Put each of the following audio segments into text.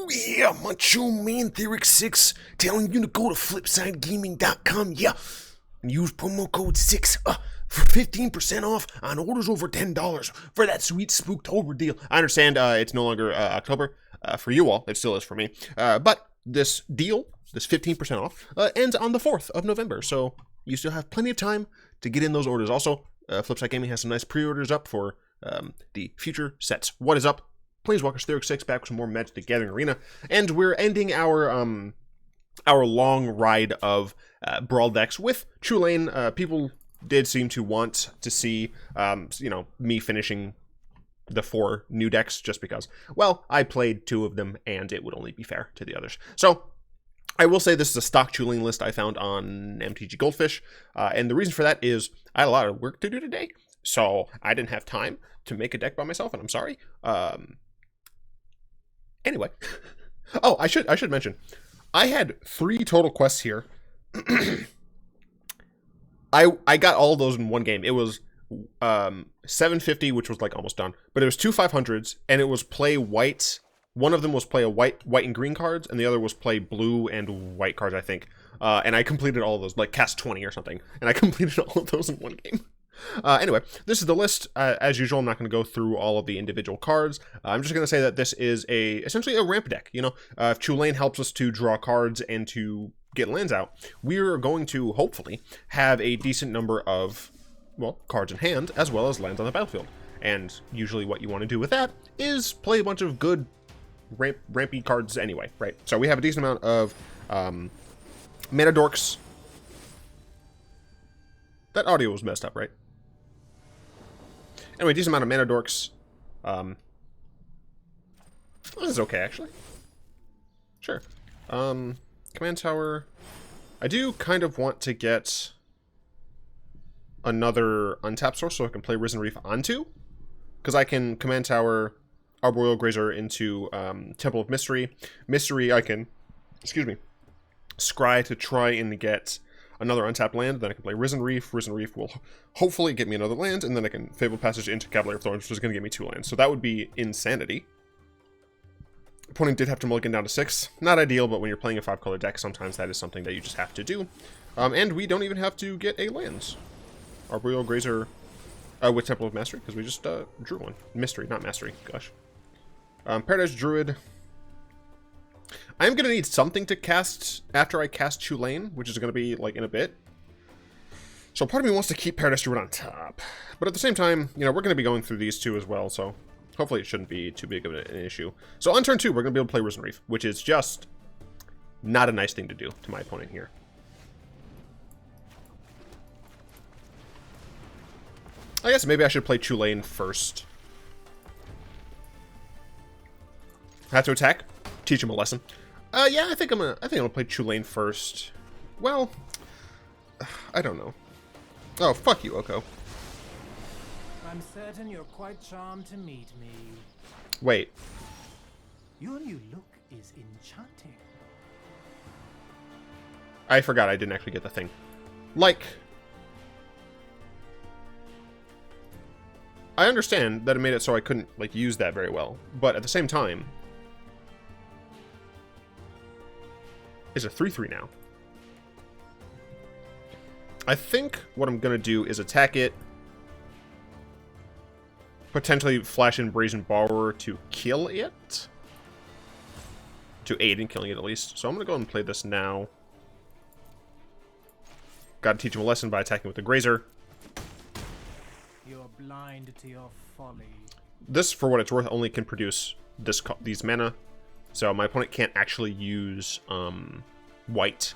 Yeah, Macho Man Theoric 6 telling you to go to flipsidegaming.com, yeah, and use promo code 6 for 15% off on orders over $10 for that sweet Spooktober deal. I understand it's no longer October for you all, it still is for me, but this deal, this 15% off, ends on the 4th of November, so you still have plenty of time to get in those orders. Also, Flipside Gaming has some nice pre-orders up for the future sets. What is up? Planeswalkers Theoric 6 back with some more Magic the Gathering Arena, and we're ending our long ride of Brawl decks with Chulane. People did seem to want to see, me finishing the 4 new decks just because, well, I played 2 of them and it would only be fair to the others. So I will say this is a stock Chulane list I found on MTG Goldfish, and the reason for that is I had a lot of work to do today, so I didn't have time to make a deck by myself, and I'm sorry. Anyway, oh, I should mention, I had 3 total quests here. I got all those in one game. It was 750, which was like almost done, but it was 2 500s, and it was play white. One of them was play a white and green cards, and the other was play blue and white cards, I think. And I completed all of those, like cast 20 or something, and I completed all of those in one game. Anyway, this is the list. As usual, I'm not going to go through all of the individual cards. I'm just going to say that this is essentially a ramp deck. If Chulane helps us to draw cards and to get lands out, we're going to hopefully have a decent number of, well, cards in hand as well as lands on the battlefield. And usually what you want to do with that is play a bunch of good rampy cards anyway, right? So we have a decent amount of mana dorks. That audio was messed up, right? Anyway, decent amount of mana dorks. This is okay, actually. Sure. Command tower. I do kind of want to get another untap source so I can play Risen Reef onto, because I can command tower Arboreal Grazer into Temple of Mystery. Mystery, I can, scry to try and get another untapped land, then I can play Risen Reef. Risen Reef will hopefully get me another land, and then I can Fabled Passage into Cavalier of Thorns, which is going to get me 2 lands. So that would be insanity. Opponent did have to mulligan down to 6. Not ideal, but when you're playing a 5-color deck, sometimes that is something that you just have to do. And we don't even have to get a lands. Arboreal Grazer with Temple of Mastery, because we just drew one. Mystery, not Mastery. Gosh. Paradise Druid. I'm going to need something to cast after I cast Chulane, which is going to be, like, in a bit. So part of me wants to keep Paradise Druid on top. But at the same time, we're going to be going through these 2 as well, so hopefully it shouldn't be too big of an issue. So on turn 2, we're going to be able to play Risen Reef, which is just not a nice thing to do to my opponent here. I guess maybe I should play Chulane first. Have to attack? Teach him a lesson. Yeah, I think I'm gonna play Chulane first. Well, I don't know. Oh, fuck you, Oko. I'm certain you're quite charmed to meet me. Wait. Your new look is enchanting. I forgot I didn't actually get the thing. Like, I understand that it made it so I couldn't, like, use that very well, but at the same time, it's a 3/3 now. I think what I'm gonna do is attack it, potentially flash in Brazen Borrower to kill it, to aid in killing it at least. So I'm gonna go and play this now. Gotta teach him a lesson by attacking with the Grazer. You're blind to your folly. This, for what it's worth, only can produce these mana. So my opponent can't actually use white.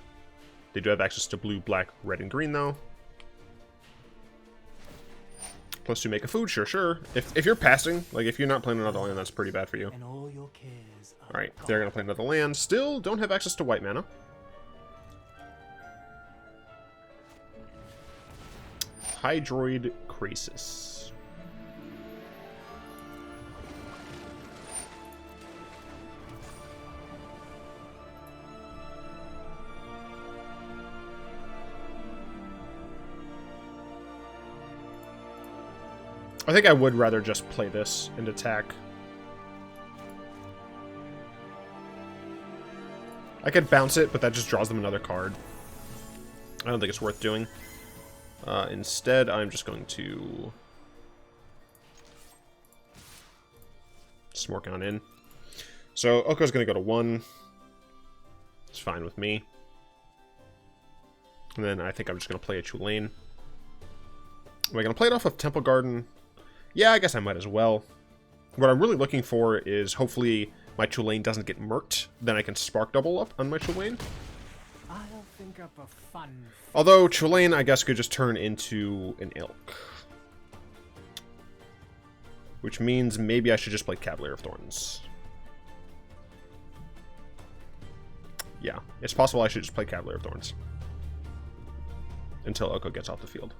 They do have access to blue, black, red, and green, though. +2 make a food, sure. If you're passing, like if you're not playing another land, that's pretty bad for you. And all your cares are Alright, they're going to play another land. Still don't have access to white mana. Hydroid Crisis. I think I would rather just play this and attack. I could bounce it, but that just draws them another card. I don't think it's worth doing. Instead, I'm just going to Smork on in. So Oko's going to go to 1. It's fine with me. And then I think I'm just going to play a Chulane. Am I going to play it off of Temple Garden? Yeah, I guess I might as well. What I'm really looking for is hopefully my Chulane doesn't get murked. Then I can Spark Double up on my Chulane. I'll think up a fun. Although Chulane, I guess, could just turn into an Ilk. Which means maybe I should just play Cavalier of Thorns. Yeah, it's possible I should just play Cavalier of Thorns. Until Oko gets off the field.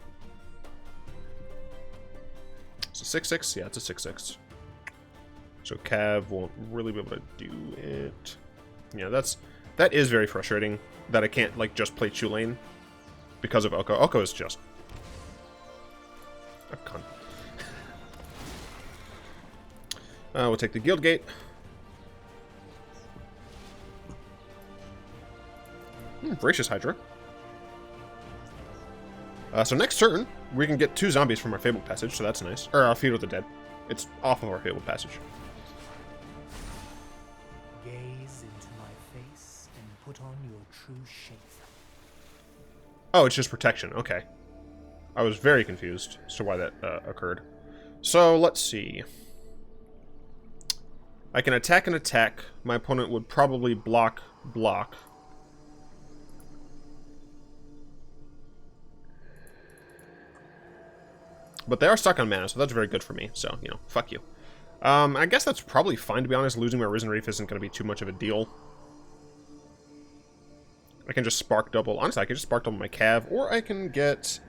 It's a 6-6? Yeah, it's a 6-6. So Cav won't really be able to do it. Yeah, that is very frustrating. That I can't, like, just play Chulane. Because of Oko. Oko is just a cunt. We'll take the Guild Gate. Voracious Hydra. So next turn, we can get 2 zombies from our Fabled Passage, so that's nice. Or our Feud of the Dead. It's off of our Fabled Passage. Gaze into my face and put on your true shape. Oh, it's just protection. Okay. I was very confused as to why that occurred. So, let's see. I can attack and attack. My opponent would probably block. But they are stuck on mana, so that's very good for me. So, you know, fuck you. I guess that's probably fine, to be honest. Losing my Risen Reef isn't going to be too much of a deal. I can just Spark Double. Honestly, I can just Spark Double my Cav, or I can get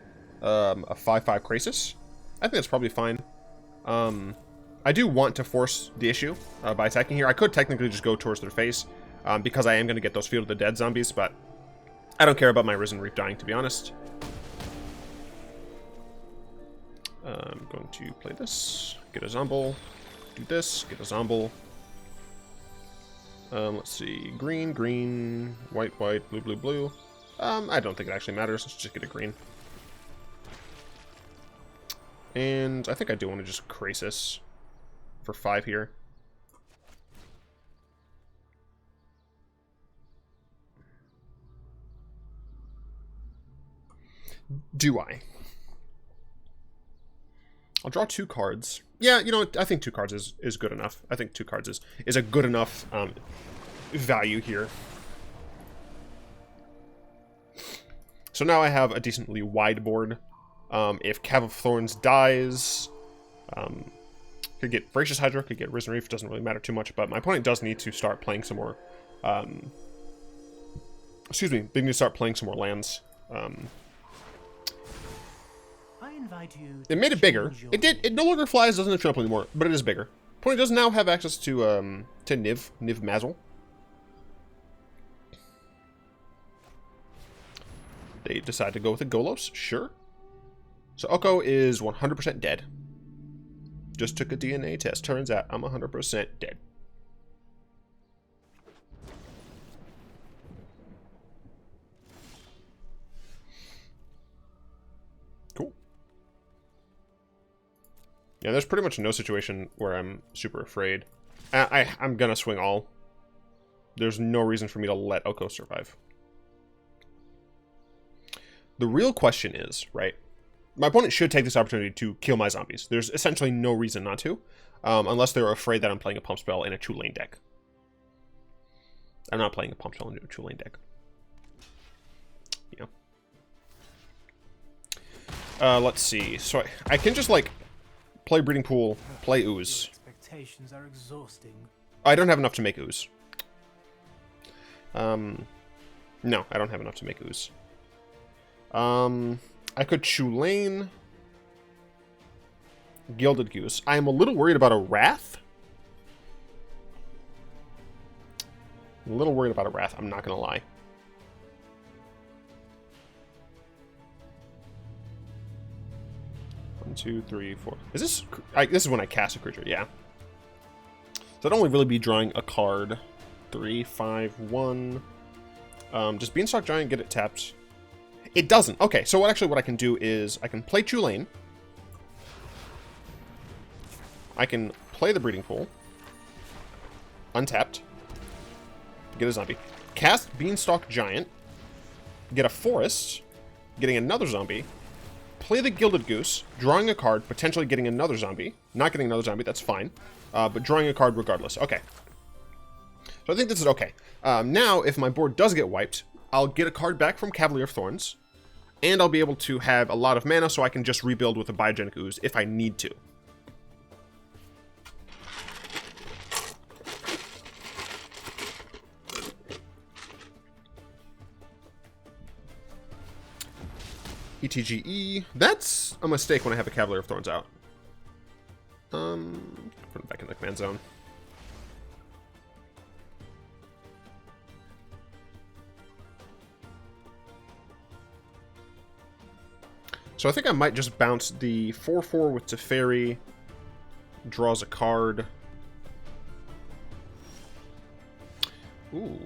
a 5/5 Krasis. I think that's probably fine. I do want to force the issue by attacking here. I could technically just go towards their face, because I am going to get those Field of the Dead zombies, but I don't care about my Risen Reef dying, to be honest. I'm going to play this, get a Zomble, do this, get a Zomble. Let's see, green, green, white, white, blue, blue, blue. I don't think it actually matters. Let's just get a green. And I think I do want to just Krasis for 5 here. Do I? I'll draw 2 cards. Yeah, you know what? I think 2 cards is good enough. I think 2 cards is a good enough value here. So now I have a decently wide board. If Cav of Thorns dies, could get Voracious Hydra, could get Risen Reef, doesn't really matter too much, but my opponent does need to start playing some more, excuse me, they need to start playing some more lands. It made it bigger. It no longer flies, doesn't trample anymore, but it is bigger. Opponent does now have access to Niv Mazzle. They decide to go with a Golos, sure. So Oko is 100% dead. Just took a DNA test. Turns out I'm 100% dead. Cool. Yeah, there's pretty much no situation where I'm super afraid. I'm gonna swing all. There's no reason for me to let Oko survive. The real question is, right, my opponent should take this opportunity to kill my zombies. There's essentially no reason not to, unless they're afraid that I'm playing a pump spell in a Chulane deck. I'm not playing a pump spell in a Chulane deck. Yeah. Let's see. So I can just, like, play Breeding Pool, play Ooze. Expectations are exhausting. I don't have enough to make Ooze. No, I don't have enough to make Ooze. I could Chulane Gilded Goose. I am a little worried about a Wrath. I'm a little worried about a Wrath, I'm not gonna lie. One, two, three, four. Is this... this is when I cast a creature, yeah. So I'd only really be drawing a card. 3, 5, 1... Does Beanstalk Giant get it tapped? It doesn't. Okay, so what I can do is I can play Chulane. I can play the Breeding Pool. Untapped. Get a zombie. Cast Beanstalk Giant. Get a Forest. Getting another zombie. Play the Gilded Goose. Drawing a card. Potentially getting another zombie. Not getting another zombie. That's fine. But drawing a card regardless. Okay. So I think this is okay. Now, if my board does get wiped, I'll get a card back from Cavalier of Thorns. And I'll be able to have a lot of mana so I can just rebuild with a Biogenic Ooze if I need to. ETGE. That's a mistake when I have a Cavalier of Thorns out. Put it back in the command zone. So I think I might just bounce the 4/4 with Teferi. Draws a card. Ooh.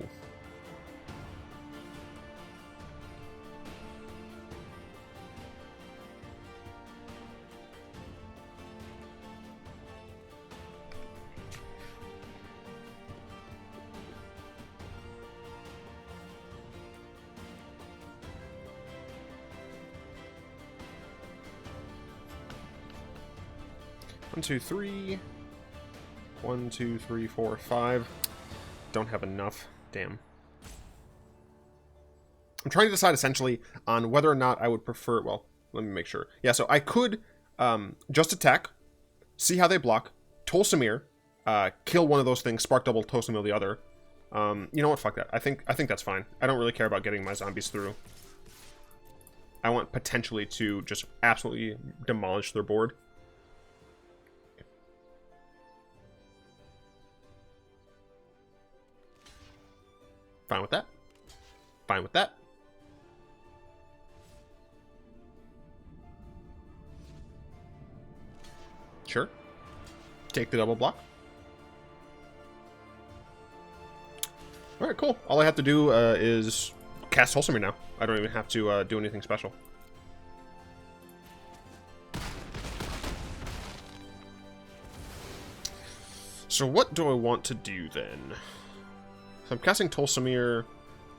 One, two, three. 1, 2, 3, 4, 5. Don't have enough. Damn. I'm trying to decide essentially on whether or not I would prefer. Well, let me make sure. Yeah, so I could just attack, see how they block, Tolsimir, kill one of those things, Spark Double, Tolsimir the other. You know what? Fuck that. I think that's fine. I don't really care about getting my zombies through. I want potentially to just absolutely demolish their board. Fine with that. Fine with that. Sure. Take the double block. Alright, cool. All I have to do is cast Tolsimir now. I don't even have to do anything special. So what do I want to do then? So I'm casting Tolsimir.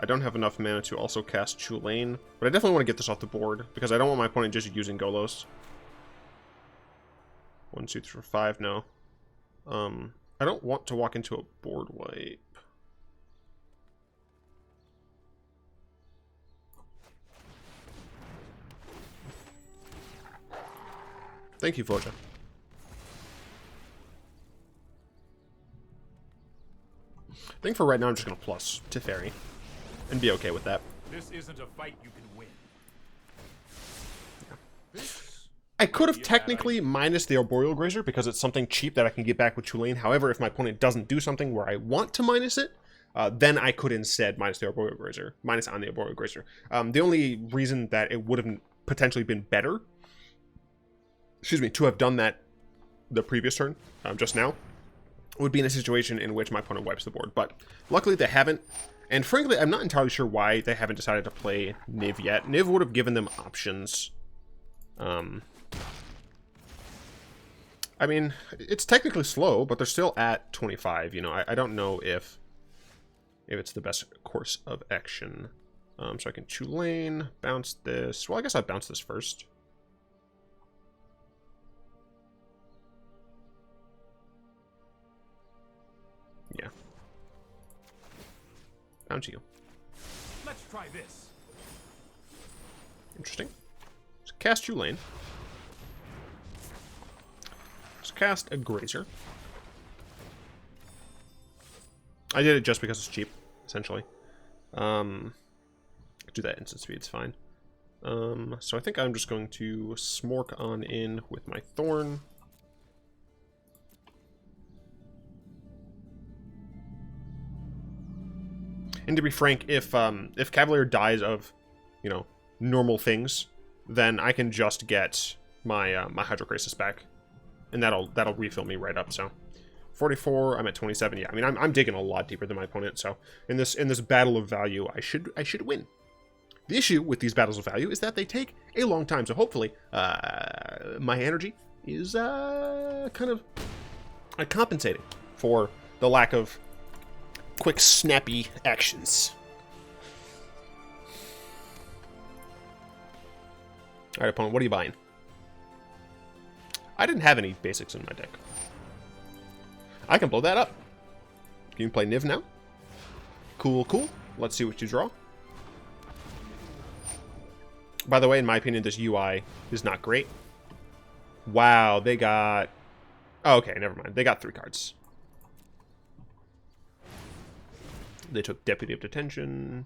I don't have enough mana to also cast Chulane, but I definitely want to get this off the board because I don't want my opponent just using Golos. 1, 2, 3, 4, 5. No. I don't want to walk into a board wipe. Thank you, Foja. I think for right now I'm just going to plus Teferi and be okay with that. This isn't a fight you can win. Yeah. I could have technically minus the Arboreal Grazer because it's something cheap that I can get back with Chulane. However, if my opponent doesn't do something where I want to minus it, then I could instead minus the Arboreal Grazer, minus on the Arboreal Grazer. The only reason that it would have potentially been better, excuse me, to have done that the previous turn, just now, would be in a situation in which my opponent wipes the board. But luckily they haven't. And frankly, I'm not entirely sure why they haven't decided to play Niv yet. Niv would have given them options. I mean, it's technically slow, but they're still at 25. You know, I don't know if it's the best course of action. So I can Chulane, bounce this. Well, I guess I'll bounce this first. Yeah. Bounce you. Let's try this. Interesting. Let's cast Chulane. Let's cast a Grazer. I did it just because it's cheap, essentially. Do that instant speed, it's fine. So I think I'm just going to smork on in with my Thorn. And to be frank, if Cavalier dies of, you know, normal things, then I can just get my my Hydrocrisis back, and that'll refill me right up. So 44. I'm at 27. Yeah, I mean, I'm digging a lot deeper than my opponent. So in this battle of value, I should win. The issue with these battles of value is that they take a long time. So hopefully, my energy is kind of compensating for the lack of quick, snappy actions. All right, opponent, what are you buying? I didn't have any basics in my deck. I can blow that up. You can play Niv now. Cool, cool. Let's see what you draw. By the way, in my opinion, this UI is not great. Wow, they got... Oh, okay, never mind. They got 3 cards. They took Deputy of Detention,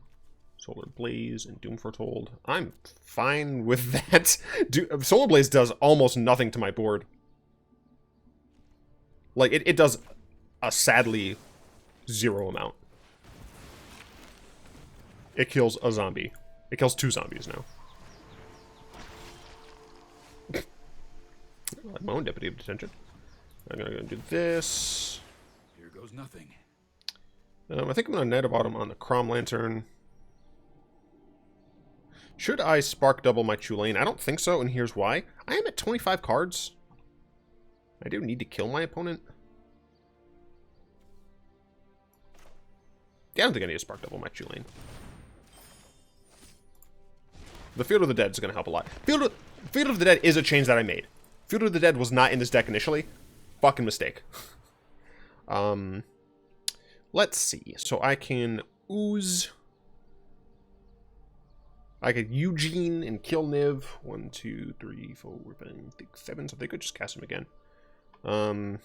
Solar Blaze, and Doom Foretold. I'm fine with that. Solar Blaze does almost nothing to my board. Like, it does a sadly 0 amount. It kills a zombie. It kills 2 zombies now. I like my own Deputy of Detention. I'm gonna do this. Here goes nothing. I think I'm gonna Knight of Autumn on the Crom Lantern. Should I spark double my Chulane? I don't think so, and here's why. I am at 25 cards. I do need to kill my opponent. Yeah, I don't think I need to spark double my Chulane. The Field of the Dead is going to help a lot. Field of the Dead is a change that I made. Field of the Dead was not in this deck initially. Fucking mistake. Let's see. So I can ooze. I could Eugene and kill Niv. 1, 2, 3, 4, 5, 6, 7. So they could just cast him again. I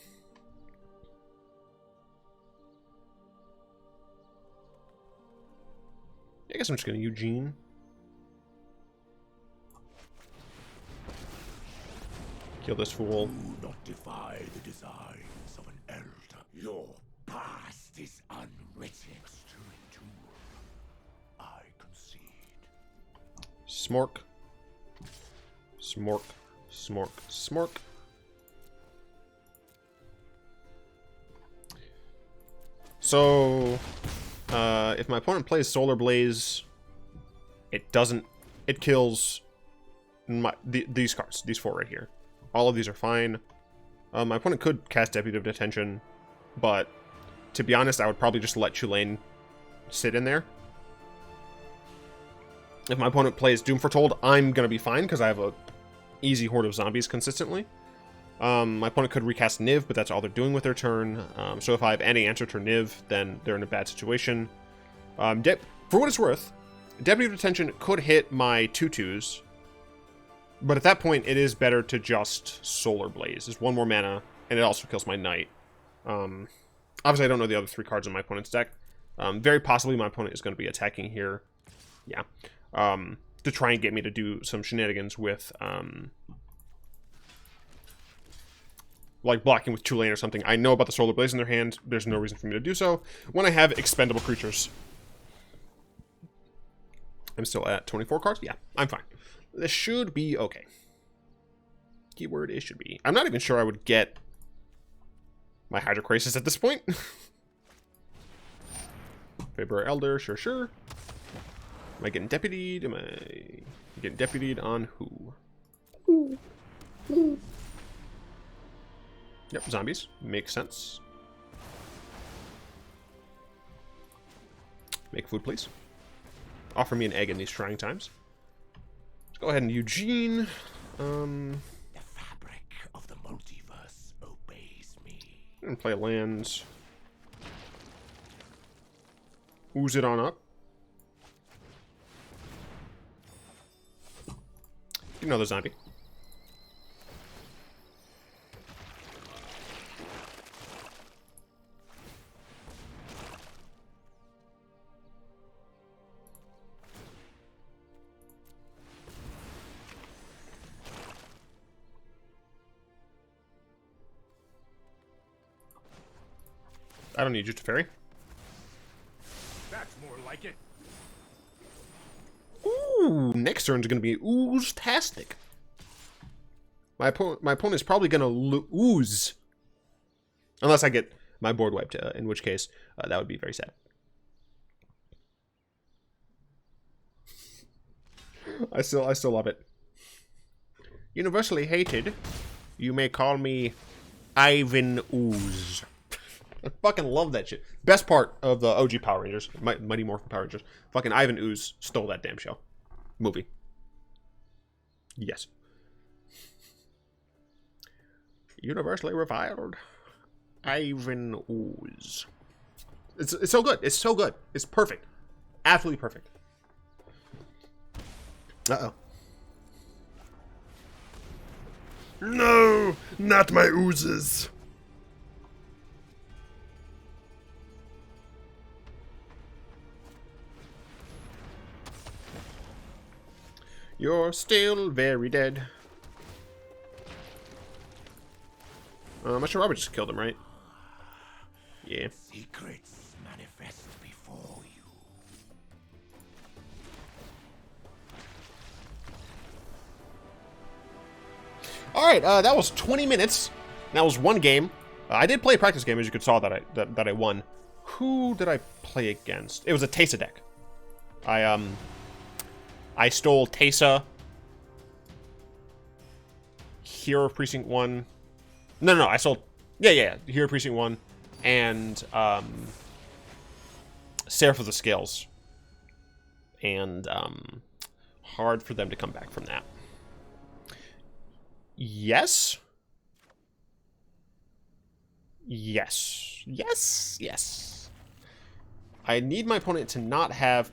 guess I'm just going to Eugene. Kill this fool. Do not defy the designs of an elder. Your past is unwritten. I concede. Smork. Smork. Smork. Smork. So, if my opponent plays Solar Blaze, it kills these cards, these 4 right here. All of these are fine. My opponent could cast Deputy of Detention, but to be honest, I would probably just let Chulane sit in there. If my opponent plays Doom Foretold, I'm going to be fine because I have a easy horde of zombies consistently. My opponent could recast Niv, but that's all they're doing with their turn. So if I have any answer to Niv, then they're in a bad situation. For what it's worth, Deputy of Detention could hit my 2/2s, but at that point, it is better to just Solar Blaze. It's 1 more mana, and it also kills my Knight. Obviously, I don't know the other 3 cards in my opponent's deck. Very possibly, my opponent is going to be attacking here. Yeah. To try and get me to do some shenanigans with, like blocking with Chulane or something. I know about the Solar Blaze in their hand. There's no reason for me to do so when I have expendable creatures. I'm still at 24 cards? Yeah, I'm fine. This should be okay. Keyword, it should be. I'm not even sure I would get my Hydrocrisis at this point. Faber Elder, sure. Am I getting deputied? Am I getting deputied on who? Yep, zombies. Makes sense. Make food, please. Offer me an egg in these trying times. Let's go ahead and Eugene. The fabric of the multiverse obeys me. And play lands. Ooze it on up. Another zombie. I don't need you to ferry. That's more like it. Ooh, next turn's gonna be ooze-tastic. My opponent is probably gonna ooze, unless I get my board wiped, in which case that would be very sad. I still love it. Universally hated. You may call me Ivan Ooze. I fucking love that shit. Best part of the OG Power Rangers, Mighty Morphin Power Rangers. Fucking Ivan Ooze stole that damn show. Movie. Yes. Universally reviled. Ivan Ooze. It's so good. It's so good. It's perfect. Absolutely perfect. Uh-oh. No, not my oozes. You're still very dead. I'm not sure Robert just killed him, right? Yeah. Secrets manifest before you. Alright, that was 20 minutes. That was one game. I did play a practice game, as you could saw that I won. Who did I play against? It was a Tesa deck. I stole Tesa. Hero of Precinct 1. No, I stole... Yeah, Hero of Precinct 1. And, Seraph of the Scales. And, hard for them to come back from that. Yes? Yes. I need my opponent to not have...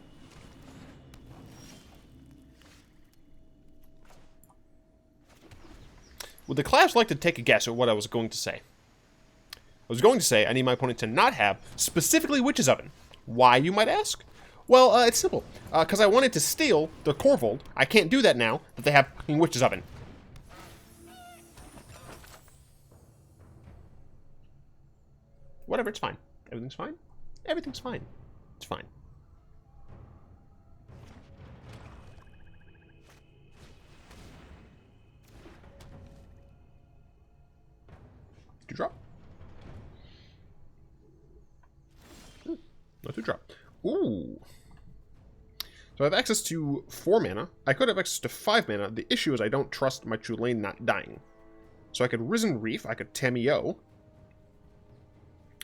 Would the class like to take a guess at what I was going to say? I was going to say I need my opponent to not have specifically Witch's Oven. Why, you might ask? Well, it's simple. Because I wanted to steal the Corvold. I can't do that now that they have Witch's Oven. Whatever, it's fine. Everything's fine. Everything's fine. It's fine. To drop. Not to drop. Ooh. So I have access to 4 mana. I could have access to 5 mana. The issue is I don't trust my Chulane not dying. So I could Risen Reef. I could Tameo.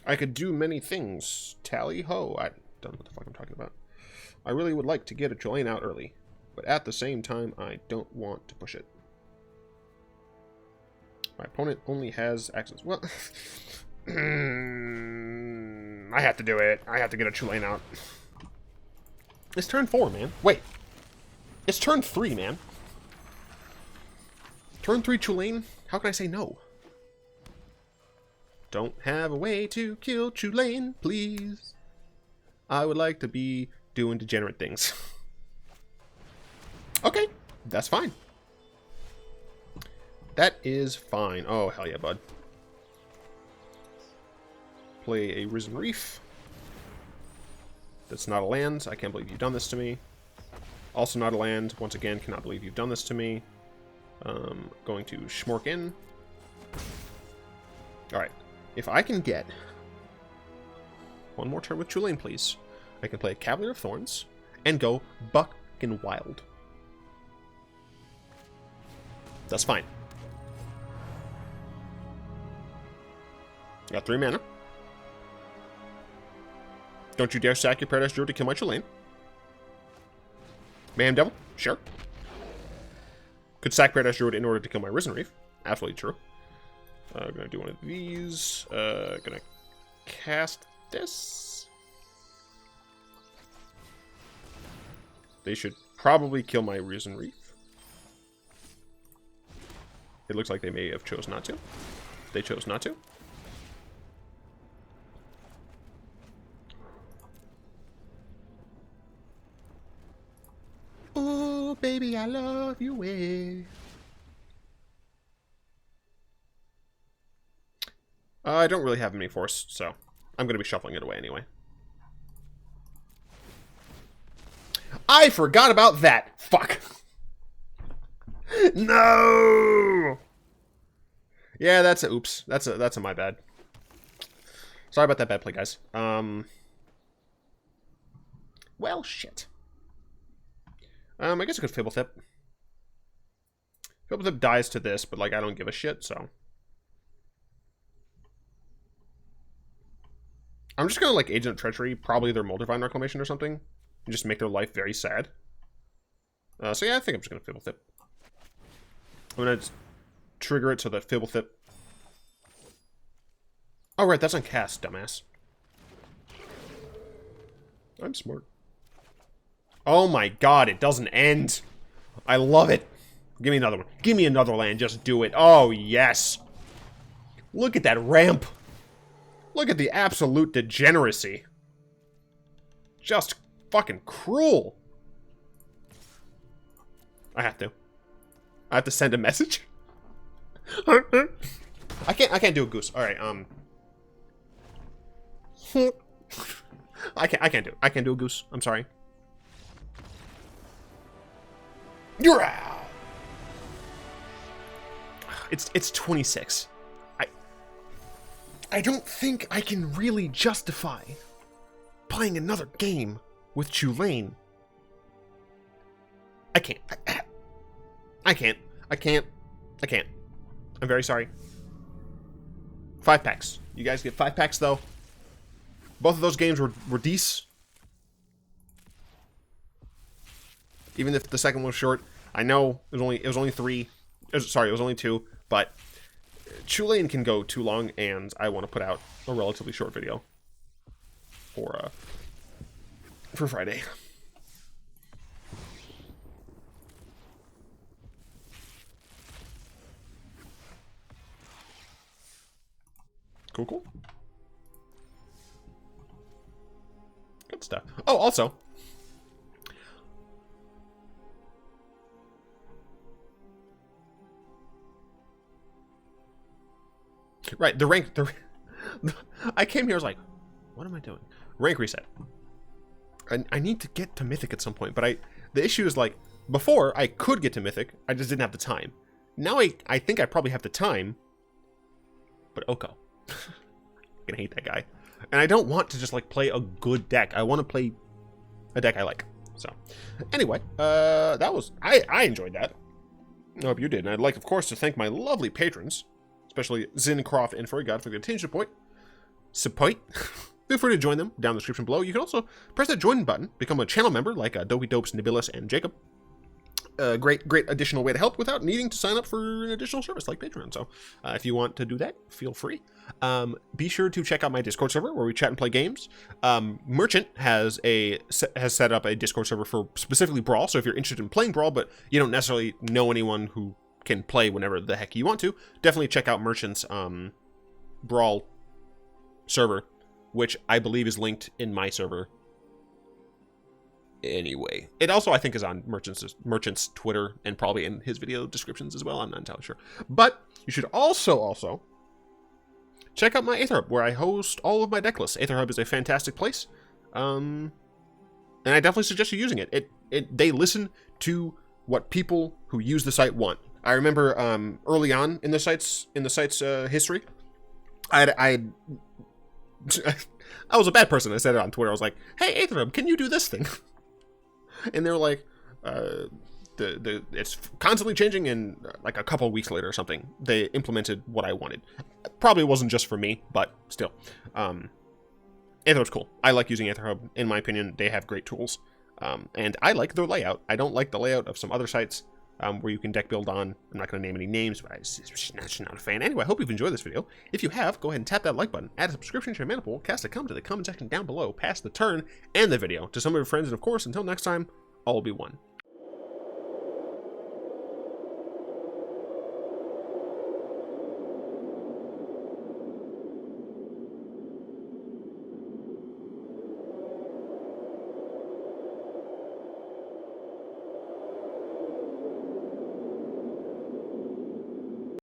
I could do many things. Tally ho. I don't know what the fuck I'm talking about. I really would like to get a Chulane out early. But at the same time, I don't want to push it. My opponent only has access. Well, I have to do it. I have to get a Chulane out. It's turn 4, man. Wait. It's turn 3, man. Turn 3 Chulane? How can I say no? Don't have a way to kill Chulane, please. I would like to be doing degenerate things. Okay, that's fine. That is fine. Oh, hell yeah, bud. Play a Risen Reef. That's not a land. I can't believe you've done this to me. Also not a land. Once again, cannot believe you've done this to me. Going to Schmork in. Alright. If I can get one more turn with Chulane, please, I can play a Cavalier of Thorns and go buck and wild. That's fine. Got 3 mana. Don't you dare sack your Paradise Druid to kill my Chulane. Mayhem Devil? Sure. Could sack Paradise Druid in order to kill my Risen Reef. Absolutely true. Gonna do one of these. Gonna cast this. They should probably kill my Risen Reef. It looks like they may have chose not to. They chose not to. Oh, baby, I love you way. I don't really have any force, so I'm going to be shuffling it away anyway. I forgot about that. Fuck. No. Yeah, that's a oops. That's a my bad. Sorry about that bad play, guys. Well, shit. I guess I could Fable Tip. Fable Tip dies to this, but, like, I don't give a shit, so. I'm just gonna, like, Agent of Treachery, probably their Moldavine Reclamation or something, and just make their life very sad. So yeah, I think I'm just gonna Fable Tip. I'm gonna trigger it so that Fable Tip... Oh, right, that's on cast, dumbass. I'm smart. Oh my god, it doesn't end. I love it. Give me another one. Give me another land, just do it. Oh, yes. Look at that ramp. Look at the absolute degeneracy. Just fucking cruel. I have to. I have to send a message. I can't do a goose. All right, I can't do it. I can't do a goose. I'm sorry. You're out. It's 26. I don't think I can really justify playing another game with Chulane. I can't. I can't. I'm very sorry. 5 packs. You guys get 5 packs though. Both of those games were decent. Even if the second one was short, I know it was only 3. Sorry, it was only 2, but Chulane can go too long, and I want to put out a relatively short video for Friday. Cool. Good stuff. Oh, also, right, the rank, I came here, I was like, what am I doing? Rank reset. I need to get to Mythic at some point, but the issue is, like, before, I could get to Mythic, I just didn't have the time. Now I think I probably have the time, but Oko. I'm gonna hate that guy. And I don't want to just, like, play a good deck. I want to play a deck I like. So, anyway, that was, I enjoyed that. I hope you did. And I'd like, of course, to thank my lovely patrons, especially Zincroft and Furry God for the continued support. Feel free to join them down in the description below. You can also press that join button, become a channel member like Dopey Dopes, Nibilis, and Jacob. Great additional way to help without needing to sign up for an additional service like Patreon. So if you want to do that, feel free. Be sure to check out my Discord server where we chat and play games. Merchant has set up a Discord server for specifically Brawl. So if you're interested in playing Brawl, but you don't necessarily know anyone who can play whenever the heck you want to, definitely check out Merchant's Brawl server, which I believe is linked in my server. Anyway, it also, I think, is on Merchant's Twitter and probably in his video descriptions as well. I'm not entirely sure. But you should also check out my Aether Hub, where I host all of my deck lists. Aether Hub is a fantastic place. And I definitely suggest you using it. They listen to what people who use the site want. I remember early on in the site's history, I was a bad person. I said it on Twitter. I was like, "Hey, Aether Hub, can you do this thing?" And they were like, it's constantly changing, and like a couple of weeks later or something, they implemented what I wanted. Probably wasn't just for me, but still. Aether Hub's cool. I like using Aether Hub. In my opinion, they have great tools. And I like their layout. I don't like the layout of some other sites where you can deck build on. I'm not going to name any names, but I'm just not a fan. Anyway, I hope you've enjoyed this video. If you have, go ahead and tap that like button, add a subscription to your mana pool, cast a comment in the comment section down below, pass the turn and the video to some of your friends, and of course, until next time, all will be one.